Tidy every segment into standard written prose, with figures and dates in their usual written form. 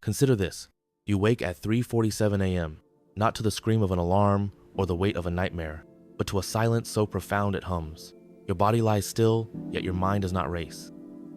Consider this. You wake at 3:47 a.m., not to the scream of an alarm or the weight of a nightmare, but to a silence so profound it hums. Your body lies still, yet your mind does not race.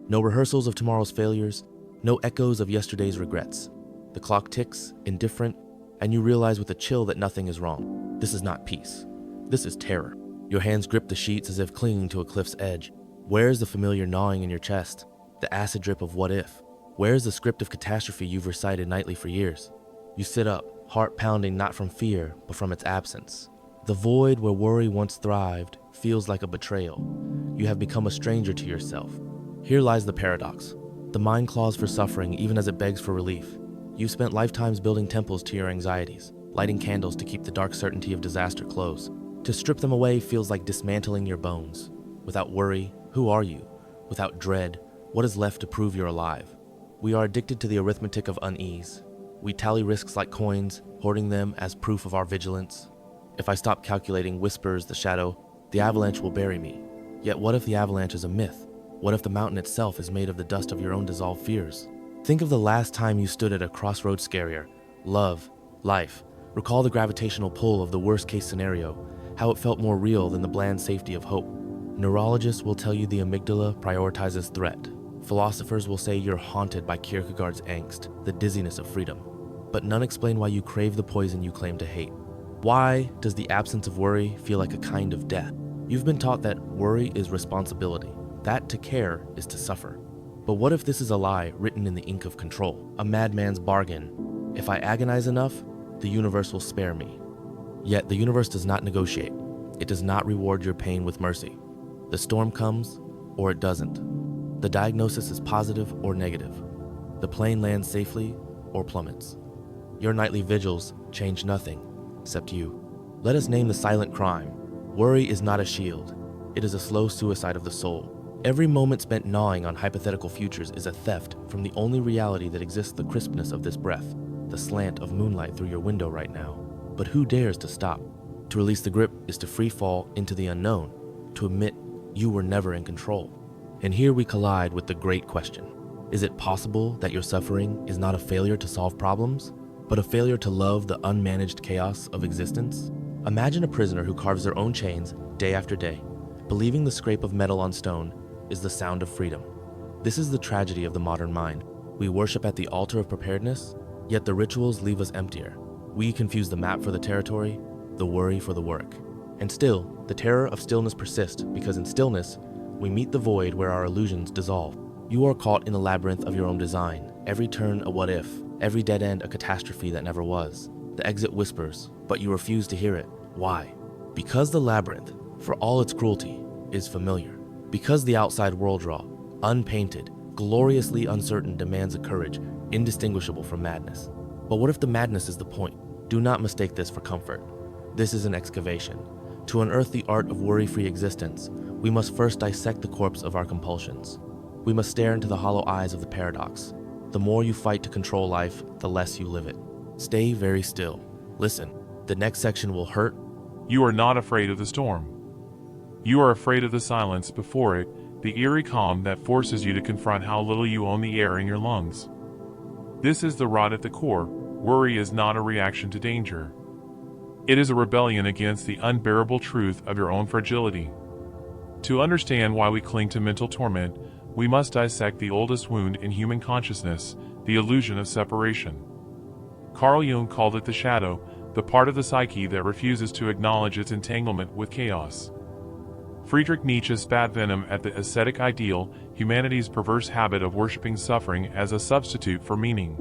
No rehearsals of tomorrow's failures, no echoes of yesterday's regrets. The clock ticks, indifferent, and you realize with a chill that nothing is wrong. This is not peace. This is terror. Your hands grip the sheets as if clinging to a cliff's edge. Where is the familiar gnawing in your chest? The acid drip of what if? Where is the script of catastrophe you've recited nightly for years? You sit up, heart pounding not from fear, but from its absence. The void where worry once thrived feels like a betrayal. You have become a stranger to yourself. Here lies the paradox. The mind claws for suffering even as it begs for relief. You've spent lifetimes building temples to your anxieties, lighting candles to keep the dark certainty of disaster close. To strip them away feels like dismantling your bones. Without worry, who are you? Without dread, what is left to prove you're alive? We are addicted to the arithmetic of unease. We tally risks like coins, hoarding them as proof of our vigilance. If I stop calculating, whispers the shadow, the avalanche will bury me. Yet what if the avalanche is a myth? What if the mountain itself is made of the dust of your own dissolved fears? Think of the last time you stood at a crossroads scarier. Love, life. Recall the gravitational pull of the worst case scenario, how it felt more real than the bland safety of hope. Neurologists will tell you the amygdala prioritizes threat. Philosophers will say you're haunted by Kierkegaard's angst, the dizziness of freedom. But none explain why you crave the poison you claim to hate. Why does the absence of worry feel like a kind of death? You've been taught that worry is responsibility, that to care is to suffer. But what if this is a lie written in the ink of control, a madman's bargain? If I agonize enough, the universe will spare me. Yet the universe does not negotiate. It does not reward your pain with mercy. The storm comes, or it doesn't. The diagnosis is positive or negative. The plane lands safely or plummets. Your nightly vigils change nothing, except you. Let us name the silent crime. Worry is not a shield. It is a slow suicide of the soul. Every moment spent gnawing on hypothetical futures is a theft from the only reality that exists, the crispness of this breath, the slant of moonlight through your window right now. But who dares to stop? To release the grip is to free fall into the unknown, to admit you were never in control. And here we collide with the great question. Is it possible that your suffering is not a failure to solve problems, but a failure to love the unmanaged chaos of existence? Imagine a prisoner who carves their own chains day after day, believing the scrape of metal on stone is the sound of freedom. This is the tragedy of the modern mind. We worship at the altar of preparedness, yet the rituals leave us emptier. We confuse the map for the territory, the worry for the work. And still, the terror of stillness persists, because in stillness, we meet the void where our illusions dissolve. You are caught in the labyrinth of your own design, every turn a what if, every dead end a catastrophe that never was. The exit whispers, but you refuse to hear it. Why? Because the labyrinth, for all its cruelty, is familiar. Because the outside world draw, unpainted, gloriously uncertain, demands a courage indistinguishable from madness. But what if the madness is the point? Do not mistake this for comfort. This is an excavation. To unearth the art of worry-free existence, we must first dissect the corpse of our compulsions. We must stare into the hollow eyes of the paradox. The more you fight to control life, the less you live it. Stay very still. Listen. The next section will hurt. You are not afraid of the storm. You are afraid of the silence before it, the eerie calm that forces you to confront how little you own the air in your lungs. This is the rot at the core. Worry is not a reaction to danger. It is a rebellion against the unbearable truth of your own fragility. To understand why we cling to mental torment, we must dissect the oldest wound in human consciousness, the illusion of separation. Carl Jung called it the shadow, the part of the psyche that refuses to acknowledge its entanglement with chaos. Friedrich Nietzsche spat venom at the ascetic ideal, humanity's perverse habit of worshipping suffering as a substitute for meaning.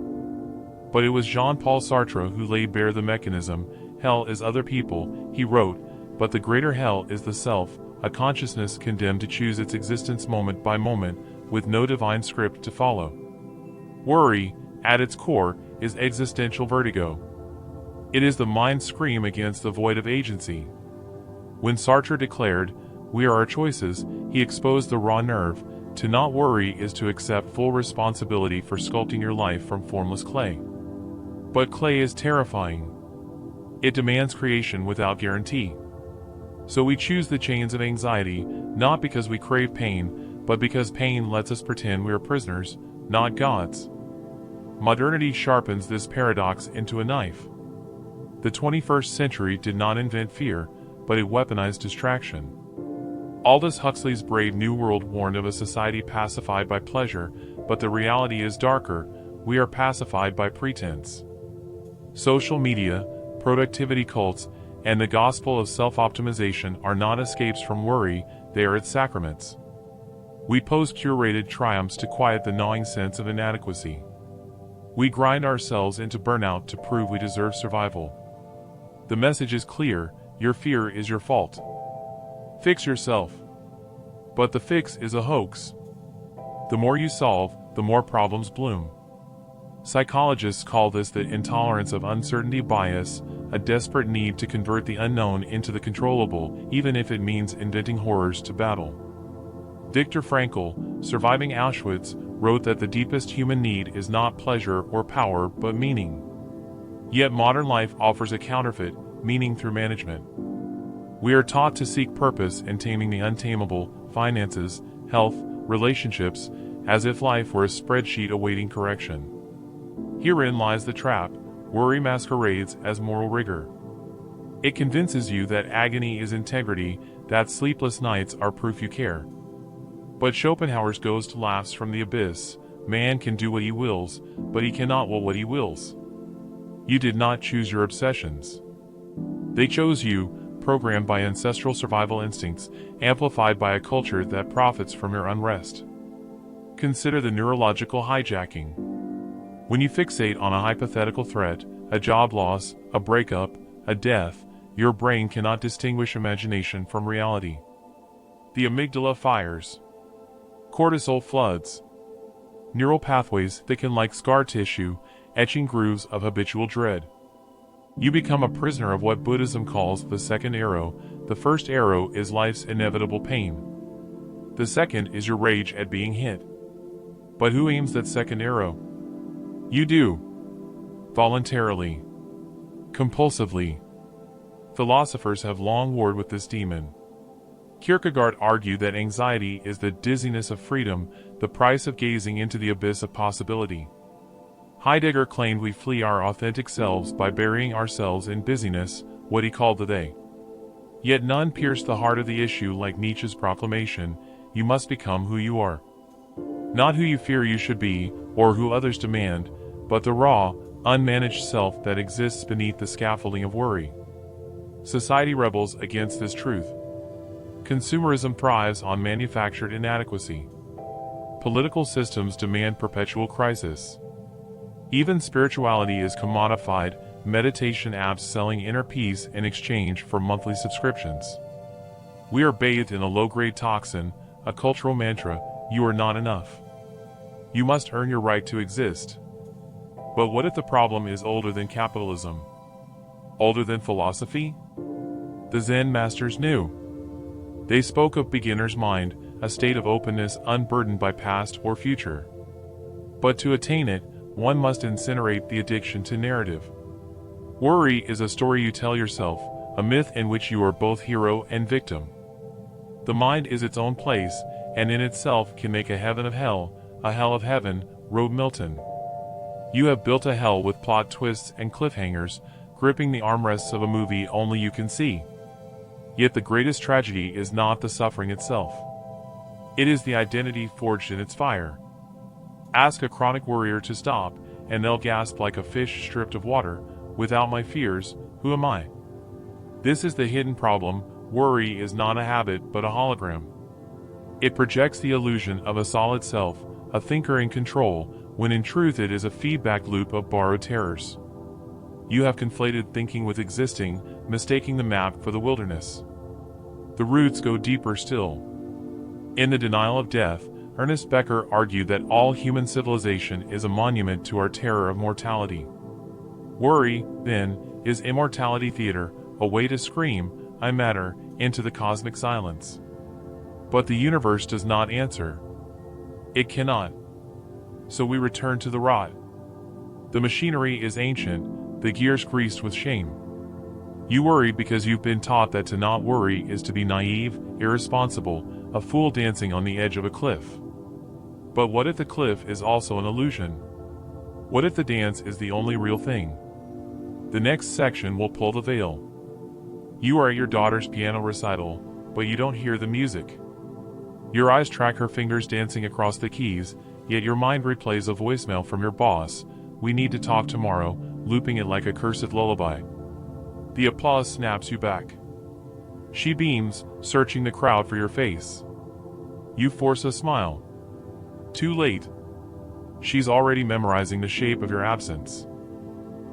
But it was Jean-Paul Sartre who laid bare the mechanism. Hell is other people, he wrote, but the greater hell is the self, a consciousness condemned to choose its existence moment by moment, with no divine script to follow. Worry, at its core, is existential vertigo. It is the mind's scream against the void of agency. When Sartre declared, "We are our choices," he exposed the raw nerve. To not worry is to accept full responsibility for sculpting your life from formless clay. But clay is terrifying. It demands creation without guarantee. So we choose the chains of anxiety, not because we crave pain, but because pain lets us pretend we are prisoners, not gods. Modernity sharpens this paradox into a knife. The 21st century did not invent fear, but it weaponized distraction. Aldous Huxley's Brave New World warned of a society pacified by pleasure, but the reality is darker. We are pacified by pretense. Social media, productivity cults, and the gospel of self-optimization are not escapes from worry, they are its sacraments. We pose curated triumphs to quiet the gnawing sense of inadequacy. We grind ourselves into burnout to prove we deserve survival. The message is clear: your fear is your fault. Fix yourself. But the fix is a hoax. The more you solve, the more problems bloom. Psychologists call this the intolerance of uncertainty bias, a desperate need to convert the unknown into the controllable, even if it means inventing horrors to battle. Viktor Frankl, surviving Auschwitz, wrote that the deepest human need is not pleasure or power but meaning. Yet modern life offers a counterfeit, meaning through management. We are taught to seek purpose in taming the untamable, finances, health, relationships, as if life were a spreadsheet awaiting correction. Herein lies the trap: worry masquerades as moral rigor. It convinces you that agony is integrity, that sleepless nights are proof you care. But Schopenhauer's ghost laughs from the abyss: man can do what he wills, but he cannot will what he wills. You did not choose your obsessions. They chose you, programmed by ancestral survival instincts, amplified by a culture that profits from your unrest. Consider the neurological hijacking. When you fixate on a hypothetical threat, a job loss, a breakup, a death, your brain cannot distinguish imagination from reality. The amygdala fires. Cortisol floods. Neural pathways thicken like scar tissue, etching grooves of habitual dread. You become a prisoner of what Buddhism calls the second arrow. The first arrow is life's inevitable pain. The second is your rage at being hit. But who aims that second arrow? You do. Voluntarily. Compulsively. Philosophers have long warred with this demon. Kierkegaard argued that anxiety is the dizziness of freedom, the price of gazing into the abyss of possibility. Heidegger claimed we flee our authentic selves by burying ourselves in busyness, what he called the they. Yet none pierced the heart of the issue like Nietzsche's proclamation: you must become who you are. Not who you fear you should be, or who others demand, but the raw, unmanaged self that exists beneath the scaffolding of worry. Society rebels against this truth. Consumerism thrives on manufactured inadequacy. Political systems demand perpetual crisis. Even spirituality is commodified, meditation apps selling inner peace in exchange for monthly subscriptions. We are bathed in a low-grade toxin, a cultural mantra: you are not enough. You must earn your right to exist. But what if the problem is older than capitalism? Older than philosophy? The Zen masters knew. They spoke of beginner's mind, a state of openness unburdened by past or future. But to attain it, one must incinerate the addiction to narrative. Worry is a story you tell yourself, a myth in which you are both hero and victim. The mind is its own place, and in itself can make a heaven of hell, a hell of heaven, wrote Milton. You have built a hell with plot twists and cliffhangers, gripping the armrests of a movie only you can see. Yet the greatest tragedy is not the suffering itself. It is the identity forged in its fire. Ask a chronic worrier to stop, and they'll gasp like a fish stripped of water: without my fears, who am I? This is the hidden problem. Worry is not a habit but a hologram. It projects the illusion of a solid self, a thinker in control, when in truth it is a feedback loop of borrowed terrors. You have conflated thinking with existing, mistaking the map for the wilderness. The roots go deeper still. In The Denial of Death, Ernest Becker argued that all human civilization is a monument to our terror of mortality. Worry, then, is immortality theater, a way to scream, I matter, into the cosmic silence. But the universe does not answer. It cannot. So we return to the rot. The machinery is ancient, the gears greased with shame. You worry because you've been taught that to not worry is to be naive, irresponsible, a fool dancing on the edge of a cliff. But what if the cliff is also an illusion? What if the dance is the only real thing? The next section will pull the veil. You are at your daughter's piano recital, but you don't hear the music. Your eyes track her fingers dancing across the keys, yet your mind replays a voicemail from your boss, "We need to talk tomorrow," looping it like a cursed lullaby. The applause snaps you back. She beams, searching the crowd for your face. You force a smile. Too late. She's already memorizing the shape of your absence.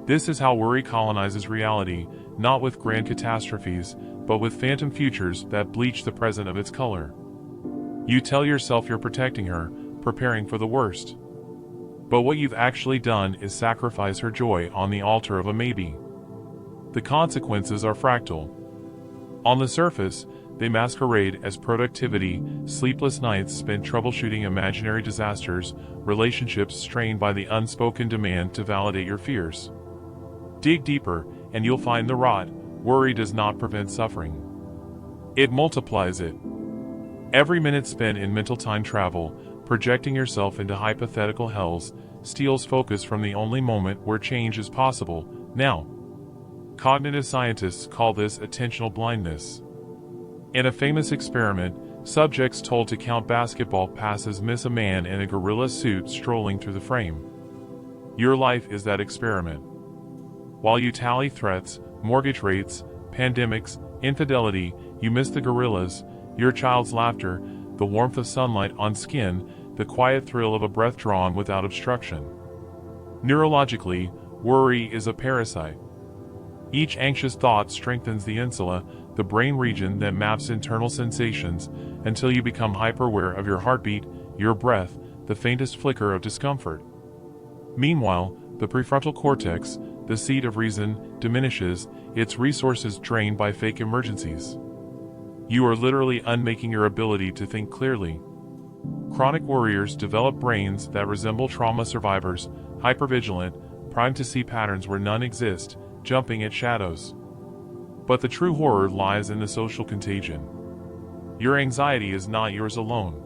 This is how worry colonizes reality, not with grand catastrophes, but with phantom futures that bleach the present of its color. You tell yourself you're protecting her, preparing for the worst. But what you've actually done is sacrifice her joy on the altar of a maybe. The consequences are fractal. On the surface, they masquerade as productivity, sleepless nights spent troubleshooting imaginary disasters, relationships strained by the unspoken demand to validate your fears. Dig deeper, and you'll find the rot. Worry does not prevent suffering. It multiplies it. Every minute spent in mental time travel, projecting yourself into hypothetical hells, steals focus from the only moment where change is possible, now. Cognitive scientists call this attentional blindness. In a famous experiment, subjects told to count basketball passes miss a man in a gorilla suit strolling through the frame. Your life is that experiment. While you tally threats, mortgage rates, pandemics, infidelity, you miss the gorillas, your child's laughter, the warmth of sunlight on skin, the quiet thrill of a breath drawn without obstruction. Neurologically, worry is a parasite. Each anxious thought strengthens the insula, the brain region that maps internal sensations, until you become hyper-aware of your heartbeat, your breath, the faintest flicker of discomfort. Meanwhile, the prefrontal cortex, the seat of reason, diminishes, its resources drained by fake emergencies. You are literally unmaking your ability to think clearly. Chronic worriers develop brains that resemble trauma survivors, hypervigilant, primed to see patterns where none exist, jumping at shadows. But the true horror lies in the social contagion. Your anxiety is not yours alone.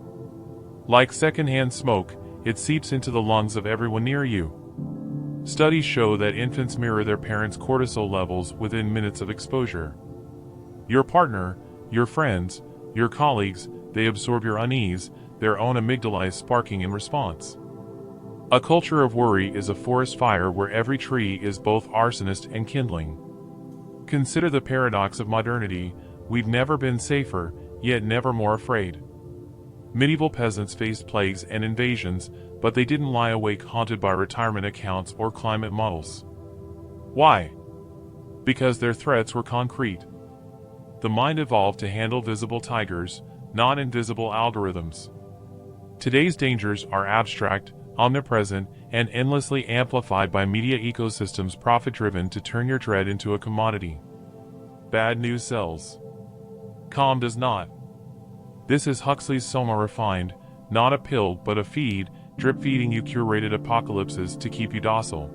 Like secondhand smoke, it seeps into the lungs of everyone near you. Studies show that infants mirror their parents' cortisol levels within minutes of exposure. Your partner, your friends, your colleagues, they absorb your unease, their own amygdala is sparking in response. A culture of worry is a forest fire where every tree is both arsonist and kindling. Consider the paradox of modernity. We've never been safer, yet never more afraid. Medieval peasants faced plagues and invasions, but they didn't lie awake haunted by retirement accounts or climate models. Why? Because their threats were concrete. The mind evolved to handle visible tigers, not invisible algorithms. Today's dangers are abstract, omnipresent, and endlessly amplified by media ecosystems profit-driven to turn your dread into a commodity. Bad news sells. Calm does not. This is Huxley's Soma refined, not a pill but a feed, drip-feeding you curated apocalypses to keep you docile.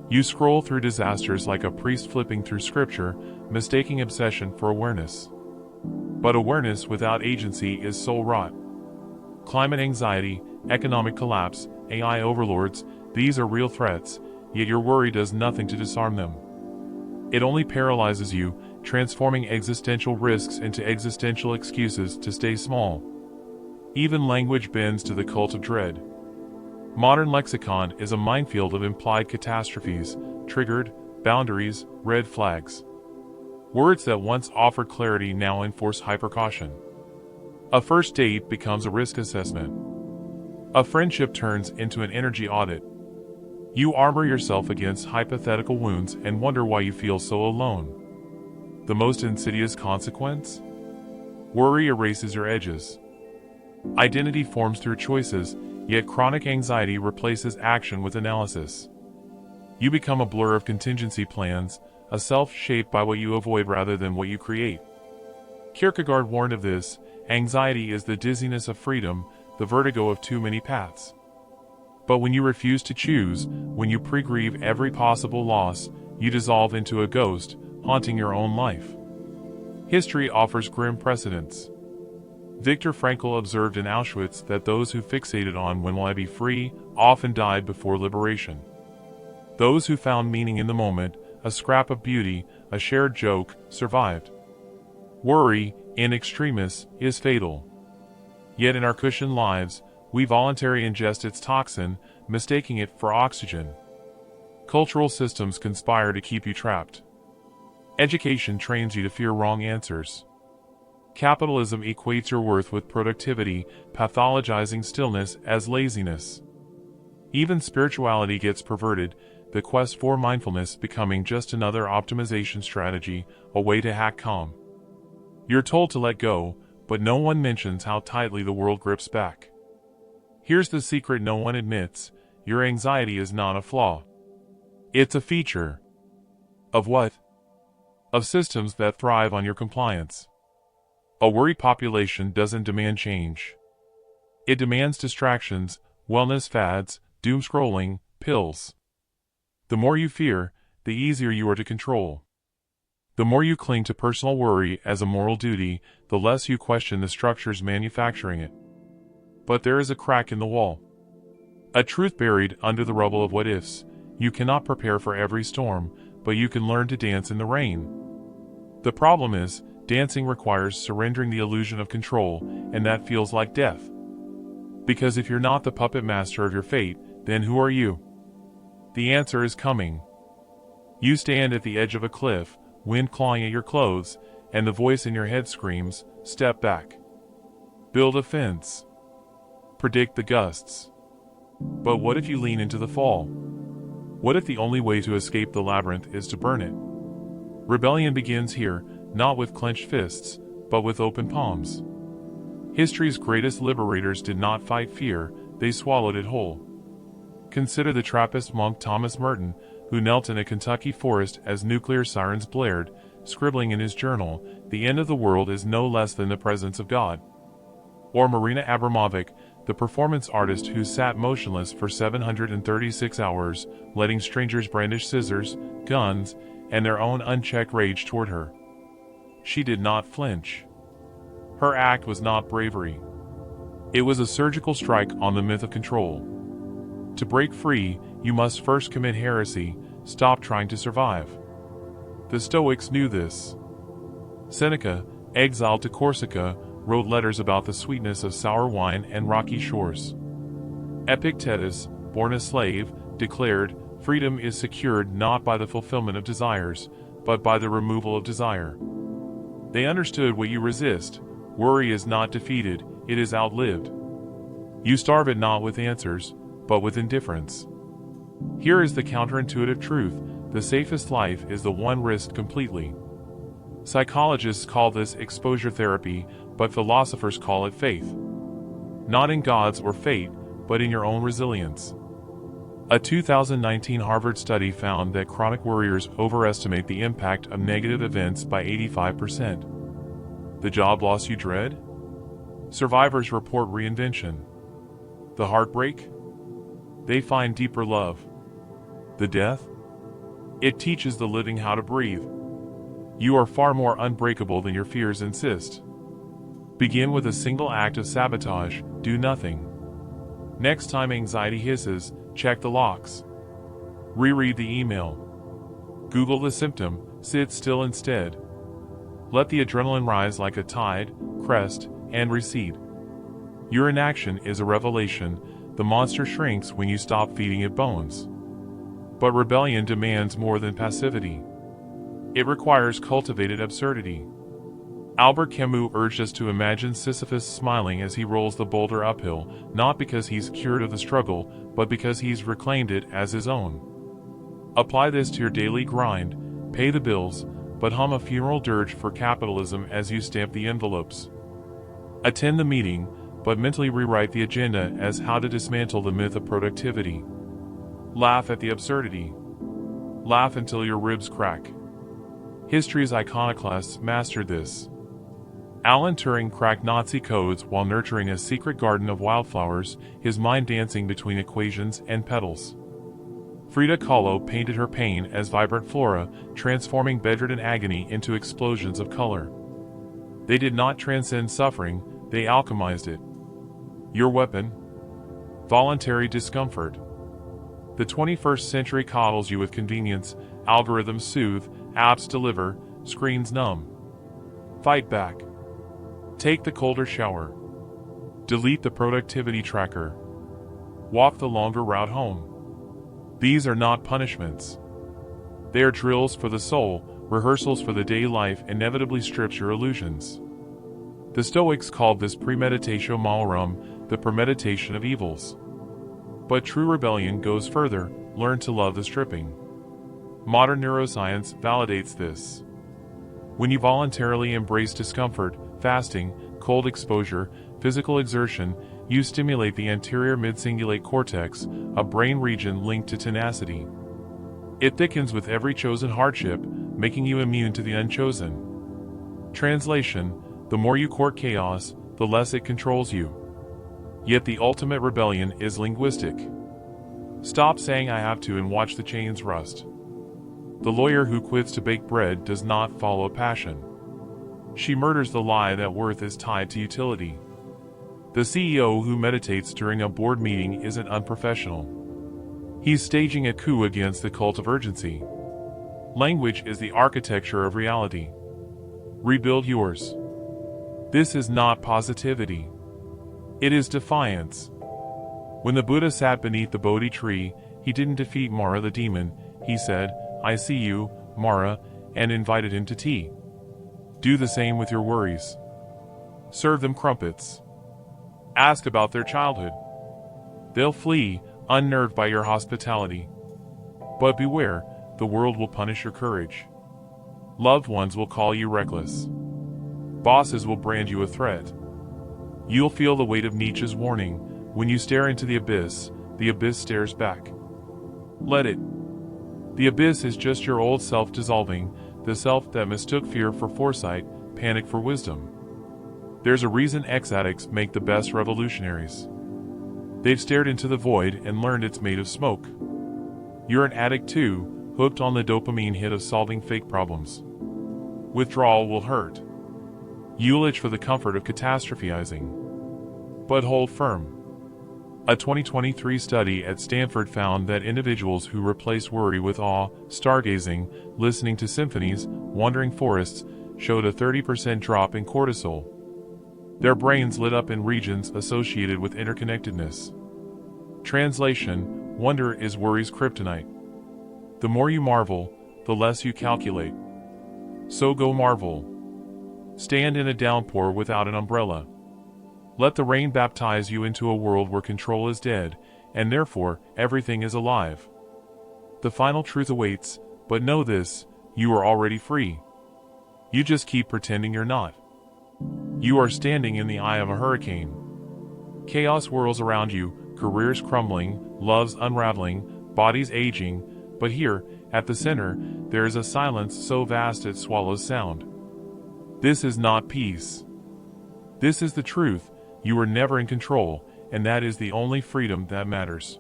You scroll through disasters like a priest flipping through scripture, mistaking obsession for awareness. But awareness without agency is soul rot. Climate anxiety, economic collapse, AI overlords, these are real threats, yet your worry does nothing to disarm them. It only paralyzes you, transforming existential risks into existential excuses to stay small. Even language bends to the cult of dread. Modern lexicon is a minefield of implied catastrophes, triggered, boundaries, red flags. Words that once offered clarity now enforce hypercaution. A first date becomes a risk assessment. A friendship turns into an energy audit. You armor yourself against hypothetical wounds and wonder why you feel so alone. The most insidious consequence? Worry erases your edges. Identity forms through choices, yet chronic anxiety replaces action with analysis. You become a blur of contingency plans, a self shaped by what you avoid rather than what you create. Kierkegaard warned of this. Anxiety is the dizziness of freedom, the vertigo of too many paths. But when you refuse to choose, when you pre-grieve every possible loss, you dissolve into a ghost, haunting your own life. History offers grim precedents. Viktor Frankl observed in Auschwitz that those who fixated on "when will I be free" often died before liberation. Those who found meaning in the moment, a scrap of beauty, a shared joke, survived. Worry, in extremis, is fatal. Yet in our cushioned lives, we voluntarily ingest its toxin, mistaking it for oxygen. Cultural systems conspire to keep you trapped. Education trains you to fear wrong answers. Capitalism equates your worth with productivity, pathologizing stillness as laziness. Even spirituality gets perverted, the quest for mindfulness becoming just another optimization strategy, a way to hack calm. You're told to let go, but no one mentions how tightly the world grips back. Here's the secret no one admits: your anxiety is not a flaw. It's a feature. Of what? Of systems that thrive on your compliance. A worried population doesn't demand change. It demands distractions, wellness fads, doom scrolling, pills. The more you fear, the easier you are to control. The more you cling to personal worry as a moral duty, the less you question the structures manufacturing it. But there is a crack in the wall. A truth buried under the rubble of what-ifs. You cannot prepare for every storm, but you can learn to dance in the rain. The problem is, dancing requires surrendering the illusion of control, and that feels like death. Because if you're not the puppet master of your fate, then who are you? The answer is coming. You stand at the edge of a cliff, wind clawing at your clothes, and the voice in your head screams, "Step back. Build a fence. Predict the gusts." But what if you lean into the fall? What if the only way to escape the labyrinth is to burn it? Rebellion begins here, not with clenched fists, but with open palms. History's greatest liberators did not fight fear, they swallowed it whole. Consider the Trappist monk Thomas Merton, who knelt in a Kentucky forest as nuclear sirens blared, scribbling in his journal, "The end of the world is no less than the presence of God." Or Marina Abramovic, the performance artist who sat motionless for 736 hours, letting strangers brandish scissors, guns, and their own unchecked rage toward her. She did not flinch. Her act was not bravery. It was a surgical strike on the myth of control. To break free, you must first commit heresy, stop trying to survive. The Stoics knew this. Seneca, exiled to Corsica, wrote letters about the sweetness of sour wine and rocky shores. Epictetus, born a slave, declared, "Freedom is secured not by the fulfillment of desires, but by the removal of desire." They understood what you resist. Worry is not defeated, it is outlived. You starve it not with answers, but with indifference. Here is the counterintuitive truth: the safest life is the one risked completely. Psychologists call this exposure therapy, but philosophers call it faith. Not in gods or fate, but in your own resilience. A 2019 Harvard study found that chronic worriers overestimate the impact of negative events by 85%. The job loss you dread? Survivors report reinvention. The heartbreak? They find deeper love. The death? It teaches the living how to breathe. You are far more unbreakable than your fears insist. Begin with a single act of sabotage, do nothing. Next time anxiety hisses, check the locks. Reread the email. Google the symptom, sit still instead. Let the adrenaline rise like a tide, crest, and recede. Your inaction is a revelation. The monster shrinks when you stop feeding it bones. But rebellion demands more than passivity. It requires cultivated absurdity. Albert Camus urged us to imagine Sisyphus smiling as he rolls the boulder uphill, not because he's cured of the struggle, but because he's reclaimed it as his own. Apply this to your daily grind, pay the bills, but hum a funeral dirge for capitalism as you stamp the envelopes. Attend the meeting, but mentally rewrite the agenda as how to dismantle the myth of productivity. Laugh at the absurdity. Laugh until your ribs crack. History's iconoclasts mastered this. Alan Turing cracked Nazi codes while nurturing a secret garden of wildflowers, his mind dancing between equations and petals. Frida Kahlo painted her pain as vibrant flora, transforming bedridden agony into explosions of color. They did not transcend suffering, they alchemized it. Your weapon? Voluntary discomfort. The 21st century coddles you with convenience, algorithms soothe, apps deliver, screens numb. Fight back. Take the colder shower. Delete the productivity tracker. Walk the longer route home. These are not punishments. They are drills for the soul, rehearsals for the day life inevitably strips your illusions. The Stoics called this premeditatio malorum, the premeditation of evils. But true rebellion goes further, learn to love the stripping. Modern neuroscience validates this. When you voluntarily embrace discomfort, fasting, cold exposure, physical exertion, you stimulate the anterior midcingulate cortex, a brain region linked to tenacity. It thickens with every chosen hardship, making you immune to the unchosen. Translation: the more you court chaos, the less it controls you. Yet the ultimate rebellion is linguistic. Stop saying I have to and watch the chains rust. The lawyer who quits to bake bread does not follow a passion. She murders the lie that worth is tied to utility. The CEO who meditates during a board meeting isn't unprofessional. He's staging a coup against the cult of urgency. Language is the architecture of reality. Rebuild yours. This is not positivity. It is defiance. When the Buddha sat beneath the Bodhi tree, he didn't defeat Mara the demon. He said, "I see you, Mara," and invited him to tea. Do the same with your worries. Serve them crumpets. Ask about their childhood. They'll flee, unnerved by your hospitality. But beware, the world will punish your courage. Loved ones will call you reckless. Bosses will brand you a threat. You'll feel the weight of Nietzsche's warning: when you stare into the abyss stares back. Let it. The abyss is just your old self dissolving, the self that mistook fear for foresight, panic for wisdom. There's a reason ex-addicts make the best revolutionaries. They've stared into the void and learned it's made of smoke. You're an addict too, hooked on the dopamine hit of solving fake problems. Withdrawal will hurt. You'll itch for the comfort of catastrophizing. But hold firm. A 2023 study at Stanford found that individuals who replaced worry with awe, stargazing, listening to symphonies, wandering forests, showed a 30% drop in cortisol. Their brains lit up in regions associated with interconnectedness. Translation: wonder is worry's kryptonite. The more you marvel, the less you calculate. So go marvel. Stand in a downpour without an umbrella. Let the rain baptize you into a world where control is dead, and therefore everything is alive. The final truth awaits, but know this: you are already free. You just keep pretending you're not. You are standing in the eye of a hurricane. Chaos whirls around you, careers crumbling, loves unraveling, bodies aging, but here, at the center, there is a silence so vast it swallows sound. This is not peace. This is the truth: you are never in control, and that is the only freedom that matters.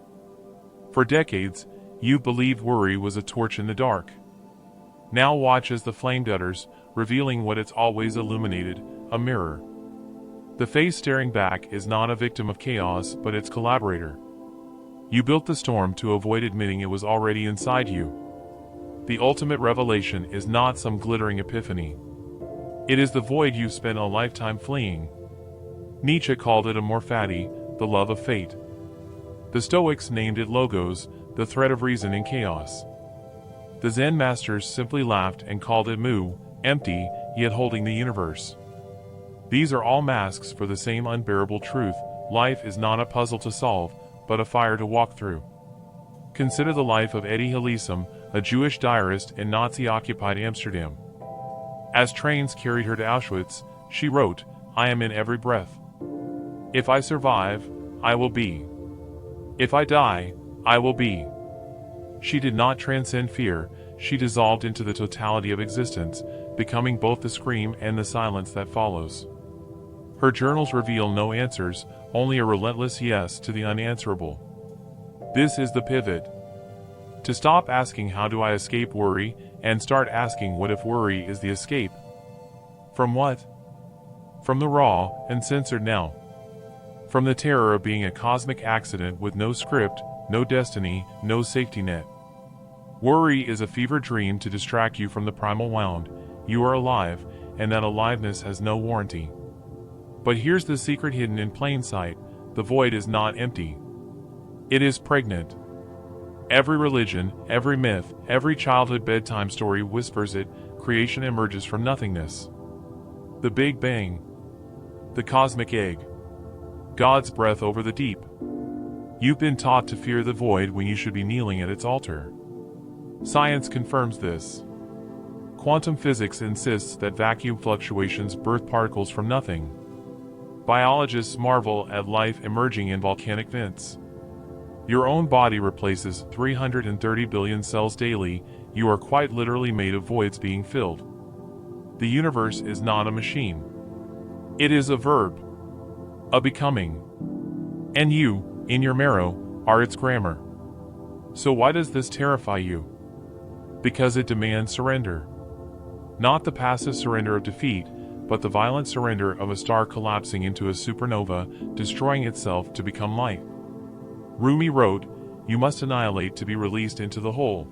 For decades, you believed worry was a torch in the dark. Now watch as the flame gutters, revealing what it's always illuminated: a mirror. The face staring back is not a victim of chaos, but its collaborator. You built the storm to avoid admitting it was already inside you. The ultimate revelation is not some glittering epiphany. It is the void you've spent a lifetime fleeing. Nietzsche called it amor fati, the love of fate. The Stoics named it logos, the thread of reason in chaos. The Zen masters simply laughed and called it mu, empty, yet holding the universe. These are all masks for the same unbearable truth: life is not a puzzle to solve, but a fire to walk through. Consider the life of Eddie Hillesum, a Jewish diarist in Nazi-occupied Amsterdam. As trains carried her to Auschwitz, she wrote, "I am in every breath. If I survive, I will be. If I die, I will be." She did not transcend fear, she dissolved into the totality of existence, becoming both the scream and the silence that follows. Her journals reveal no answers, only a relentless yes to the unanswerable. This is the pivot. To stop asking how do I escape worry, and start asking what if worry is the escape? From what? From the raw and censored now. From the terror of being a cosmic accident with no script, no destiny, no safety net. Worry is a fever dream to distract you from the primal wound. You are alive, and that aliveness has no warranty. But here's the secret hidden in plain sight: the void is not empty. It is pregnant. Every religion, every myth, every childhood bedtime story whispers it. Creation emerges from nothingness. The Big Bang. The cosmic egg. God's breath over the deep. You've been taught to fear the void when you should be kneeling at its altar. Science confirms this. Quantum physics insists that vacuum fluctuations birth particles from nothing. Biologists marvel at life emerging in volcanic vents. Your own body replaces 330 billion cells daily. You are quite literally made of voids being filled. The universe is not a machine. It is a verb. A becoming. And you, in your marrow, are its grammar. So why does this terrify you? Because it demands surrender. Not the passive surrender of defeat, but the violent surrender of a star collapsing into a supernova, destroying itself to become light. Rumi wrote, "You must annihilate to be released into the whole."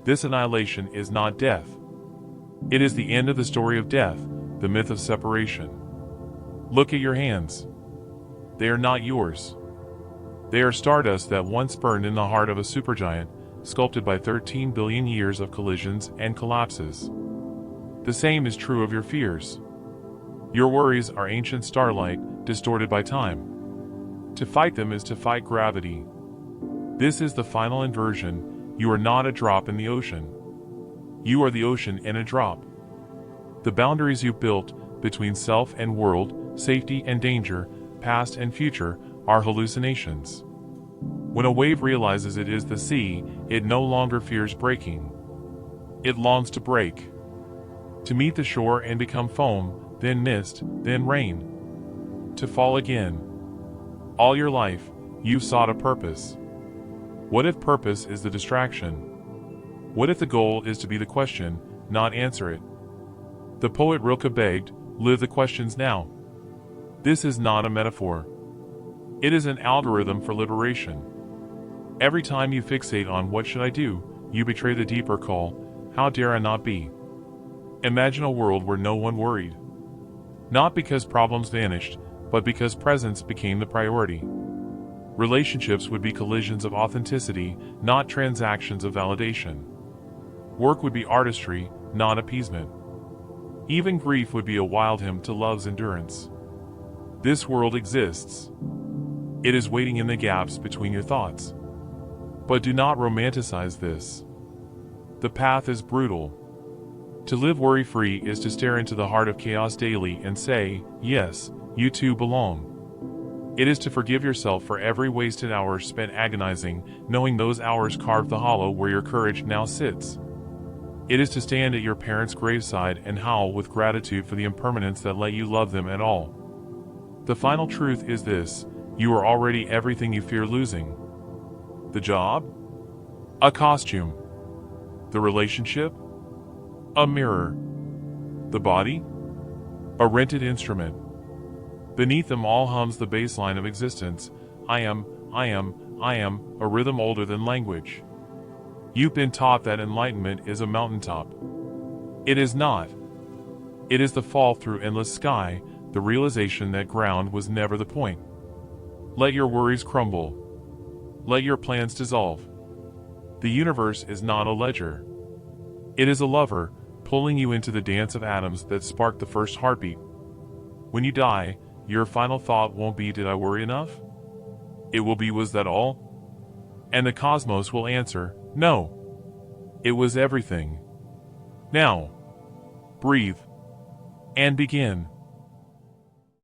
This annihilation is not death. It is the end of the story of death, the myth of separation. Look at your hands. They are not yours. They are stardust that once burned in the heart of a supergiant, sculpted by 13 billion years of collisions and collapses. The same is true of your fears. Your worries are ancient starlight, distorted by time. To fight them is to fight gravity. This is the final inversion. You are not a drop in the ocean. You are the ocean in a drop. The boundaries you built between self and world, safety and danger, past and future, are hallucinations. When a wave realizes it is the sea, it no longer fears breaking. It longs to break. To meet the shore and become foam, then mist, then rain. To fall again. All your life, you've sought a purpose. What if purpose is the distraction? What if the goal is to be the question, not answer it? The poet Rilke begged, "Live the questions now." This is not a metaphor. It is an algorithm for liberation. Every time you fixate on "what should I do," you betray the deeper call, "How dare I not be?" Imagine a world where no one worried. Not because problems vanished, but because presence became the priority. Relationships would be collisions of authenticity, not transactions of validation. Work would be artistry, not appeasement. Even grief would be a wild hymn to love's endurance. This world exists. It is waiting in the gaps between your thoughts. But do not romanticize this. The path is brutal. To live worry-free is to stare into the heart of chaos daily and say, "Yes, you too belong." It is to forgive yourself for every wasted hour spent agonizing, knowing those hours carved the hollow where your courage now sits. It is to stand at your parents' graveside and howl with gratitude for the impermanence that let you love them at all. The final truth is this: you are already everything you fear losing. The job? A costume. The relationship? A mirror. The body? A rented instrument. Beneath them all hums the bass line of existence. I am, a rhythm older than language. You've been taught that enlightenment is a mountaintop. It is not. It is the fall through endless sky, the realization that ground was never the point. Let your worries crumble. Let your plans dissolve. The universe is not a ledger. It is a lover, pulling you into the dance of atoms that spark the first heartbeat. When you die, your final thought won't be, "Did I worry enough?" It will be, "Was that all?" And the cosmos will answer, "No. It was everything." Now, breathe and begin.